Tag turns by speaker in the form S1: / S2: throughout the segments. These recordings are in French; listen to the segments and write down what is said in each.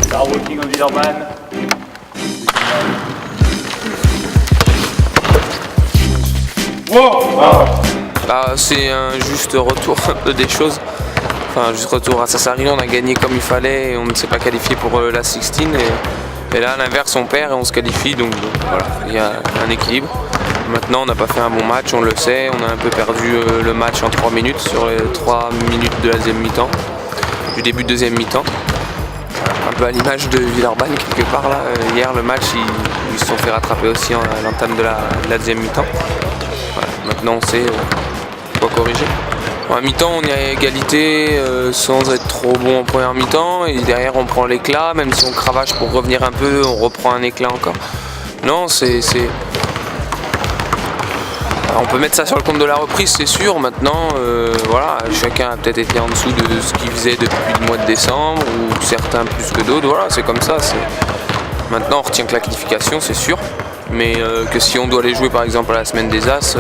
S1: Start working on Villeurbanne.
S2: C'est un juste retour un peu des choses. Enfin, juste retour à Sassari, on a gagné comme il fallait et on ne s'est pas qualifié pour la 16. Et là, à l'inverse, on perd et on se qualifie. Donc voilà, il y a un équilibre. Maintenant, on n'a pas fait un bon match, on le sait. On a un peu perdu le match en 3 minutes sur les 3 minutes de la deuxième mi-temps, du début de deuxième mi-temps. Un peu à l'image de Villeurbanne quelque part là. Hier, le match, ils se sont fait rattraper aussi à l'entame de la deuxième mi-temps. Voilà, maintenant, on sait quoi corriger. En mi-temps, on est à égalité sans être trop bon en première mi-temps. Et derrière, on prend l'éclat. Même si on cravache pour revenir un peu, on reprend un éclat encore. Non, on peut mettre ça sur le compte de la reprise, c'est sûr. Maintenant, voilà, chacun a peut-être été en dessous de ce qu'il faisait depuis le mois de décembre, ou certains plus que d'autres. Voilà, c'est comme ça. Maintenant, on retient que la qualification, c'est sûr. Mais que si on doit aller jouer, par exemple, à la semaine des As,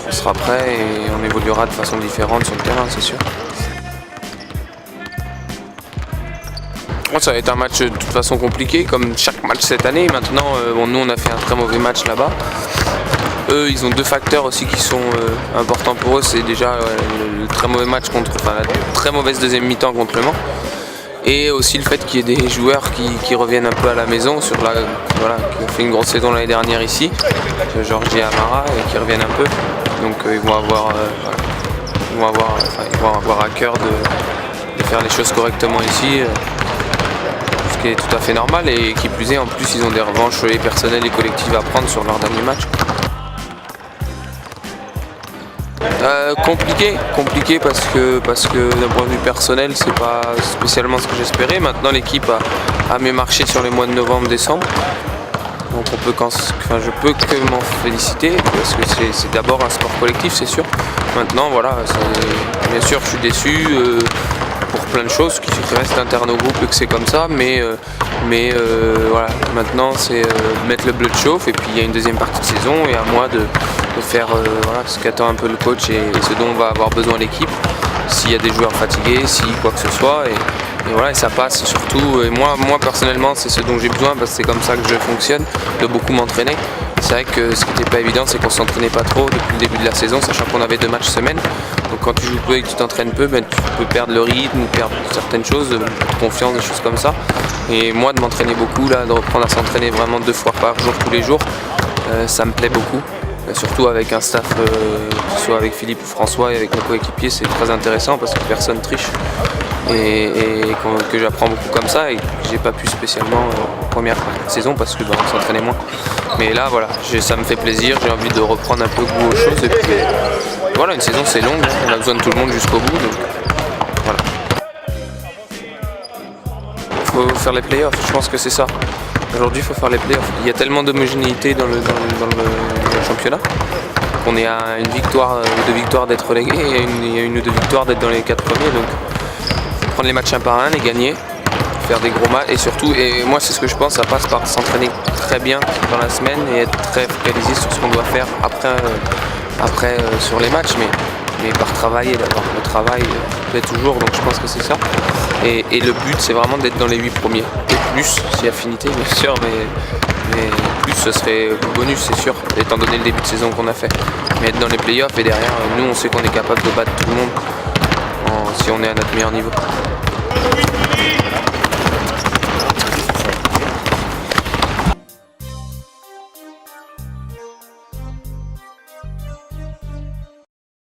S2: on sera prêt et on évoluera de façon différente sur le terrain, c'est sûr. Ça va être un match de toute façon compliqué, comme chaque match cette année. Maintenant, nous, on a fait un très mauvais match là-bas. Eux, ils ont deux facteurs aussi qui sont importants pour eux. C'est déjà le très mauvais match la très mauvaise deuxième mi-temps contre Le Mans. Et aussi le fait qu'il y ait des joueurs qui reviennent un peu à la maison, qui ont fait une grosse saison l'année dernière ici, Georgie et Amara, et qui reviennent un peu. Donc ils vont avoir à cœur de faire les choses correctement ici, ce qui est tout à fait normal. Et qui plus est, en plus, ils ont des revanches personnelles et collectives à prendre sur leur dernier match. Compliqué parce que d'un point de vue personnel, c'est pas spécialement ce que j'espérais. Maintenant, l'équipe a mieux marché sur les mois de novembre, décembre. Donc je peux que m'en féliciter parce que c'est d'abord un sport collectif, c'est sûr. Maintenant, voilà, bien sûr, je suis déçu pour plein de choses qui restent internes au groupe et que c'est comme ça, mais voilà, maintenant c'est mettre le bleu de chauffe et puis il y a une deuxième partie de saison et à moi de faire ce qu'attend un peu le coach et ce dont va avoir besoin l'équipe, s'il y a des joueurs fatigués, si quoi que ce soit, et voilà, et ça passe surtout, et moi personnellement c'est ce dont j'ai besoin parce que c'est comme ça que je fonctionne, de beaucoup m'entraîner. C'est vrai que ce qui n'était pas évident, c'est qu'on ne s'entraînait pas trop depuis le début de la saison, sachant qu'on avait 2 matchs semaine. Donc quand tu joues peu et que tu t'entraînes peu, tu peux perdre le rythme, perdre certaines choses, de confiance, des choses comme ça. Et moi, de m'entraîner beaucoup, là, de reprendre à s'entraîner vraiment 2 fois par jour, tous les jours, ça me plaît beaucoup. Surtout avec un staff, que ce soit avec Philippe ou François et avec nos coéquipiers, c'est très intéressant parce que personne triche. Et que j'apprends beaucoup comme ça et que j'ai pas pu spécialement en première saison parce que on s'entraînait moins. Mais là voilà, ça me fait plaisir, j'ai envie de reprendre un peu goût aux choses et puis voilà, une saison c'est longue, on a besoin de tout le monde jusqu'au bout, donc voilà. Faut faire les playoffs, je pense que c'est ça. Aujourd'hui il faut faire les playoffs. Il y a tellement d'homogénéité dans le championnat qu'on est à une victoire ou 2 victoires d'être relégué et il y a une ou 2 victoires d'être dans les 4 premiers. Donc prendre les matchs un par un, les gagner, faire des gros matchs et surtout, et moi c'est ce que je pense, ça passe par s'entraîner très bien dans la semaine et être très focalisé sur ce qu'on doit faire après sur les matchs, mais par travailler d'abord. Le travail plaît toujours, donc je pense que c'est ça. Et le but c'est vraiment d'être dans les 8 premiers. Et plus, si affinité bien sûr, mais plus ce serait bonus c'est sûr, étant donné le début de saison qu'on a fait. Mais être dans les playoffs et derrière, nous on sait qu'on est capable de battre tout le monde si on est à notre meilleur niveau.